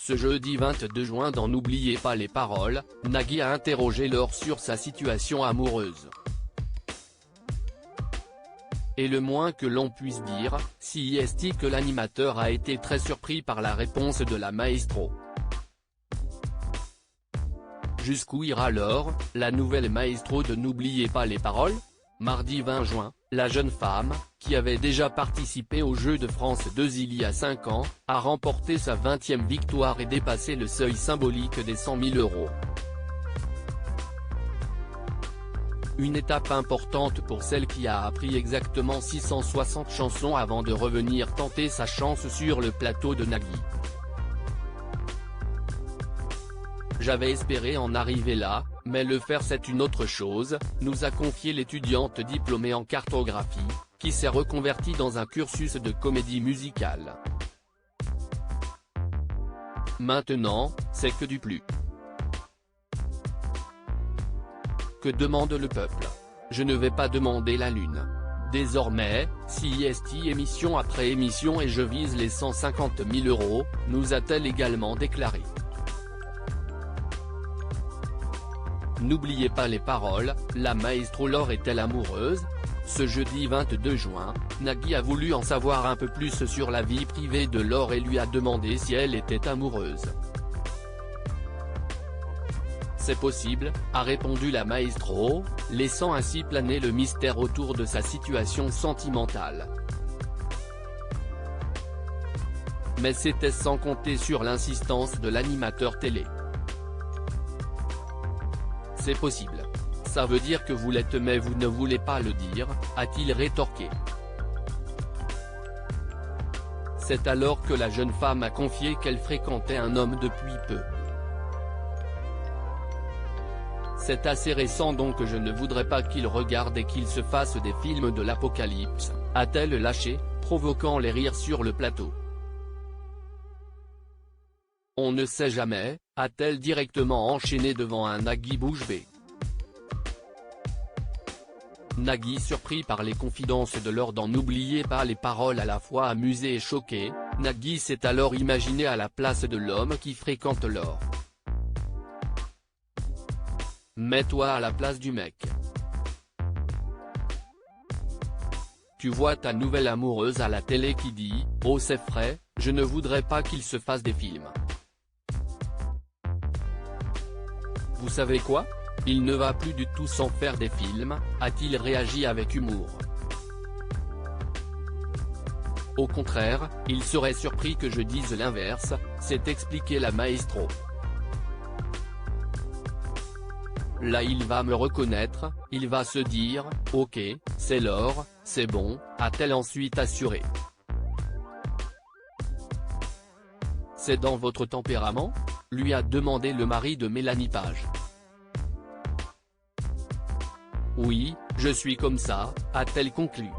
Ce jeudi 22 juin dans N'oubliez pas les paroles, Nagui a interrogé Laure sur sa situation amoureuse. Et le moins que l'on puisse dire, si est que l'animateur a été très surpris par la réponse de la maestro. Jusqu'où ira Laure, la nouvelle maestro de N'oubliez pas les paroles? Mardi 20 juin, la jeune femme, qui avait déjà participé aux Jeux de France 2 il y a 5 ans, a remporté sa 20e victoire et dépassé le seuil symbolique des 100 000 €. Une étape importante pour celle qui a appris exactement 660 chansons avant de revenir tenter sa chance sur le plateau de Nagui. J'avais espéré en arriver là, mais le faire c'est une autre chose, nous a confié l'étudiante diplômée en cartographie, qui s'est reconvertie dans un cursus de comédie musicale. Maintenant, c'est que du plus. Que demande le peuple? Je ne vais pas demander la lune. Désormais, si émission après émission et je vise les 150 000 €, nous a-t-elle également déclaré. N'oubliez pas les paroles, la maestro Laure est-elle amoureuse? Ce jeudi 22 juin, Nagui a voulu en savoir un peu plus sur la vie privée de Laure et lui a demandé si elle était amoureuse. C'est possible, a répondu la maestro, laissant ainsi planer le mystère autour de sa situation sentimentale. Mais c'était sans compter sur l'insistance de l'animateur télé. C'est possible. Ça veut dire que vous l'êtes mais vous ne voulez pas le dire, a-t-il rétorqué. C'est alors que la jeune femme a confié qu'elle fréquentait un homme depuis peu. C'est assez récent donc je ne voudrais pas qu'il regarde et qu'il se fasse des films de l'apocalypse, a-t-elle lâché, provoquant les rires sur le plateau. On ne sait jamais, a-t-elle directement enchaîné devant un Nagui bouche bée. Nagui surpris par les confidences de Laure dans N'oubliez pas les paroles à la fois amusé et choqué, Nagui s'est alors imaginé à la place de l'homme qui fréquente Laure. Mets-toi à la place du mec. Tu vois ta nouvelle amoureuse à la télé qui dit « Oh c'est frais, je ne voudrais pas qu'il se fasse des films. » Vous savez quoi? Il ne va plus du tout s'en faire des films, a-t-il réagi avec humour. Au contraire, il serait surpris que je dise l'inverse, s'est expliqué la maestro. Là il va me reconnaître, il va se dire « Ok, c'est Laure, c'est bon », a-t-elle ensuite assuré. C'est dans votre tempérament? Lui a demandé le mari de Mélanie Page. Oui, je suis comme ça, a-t-elle conclu.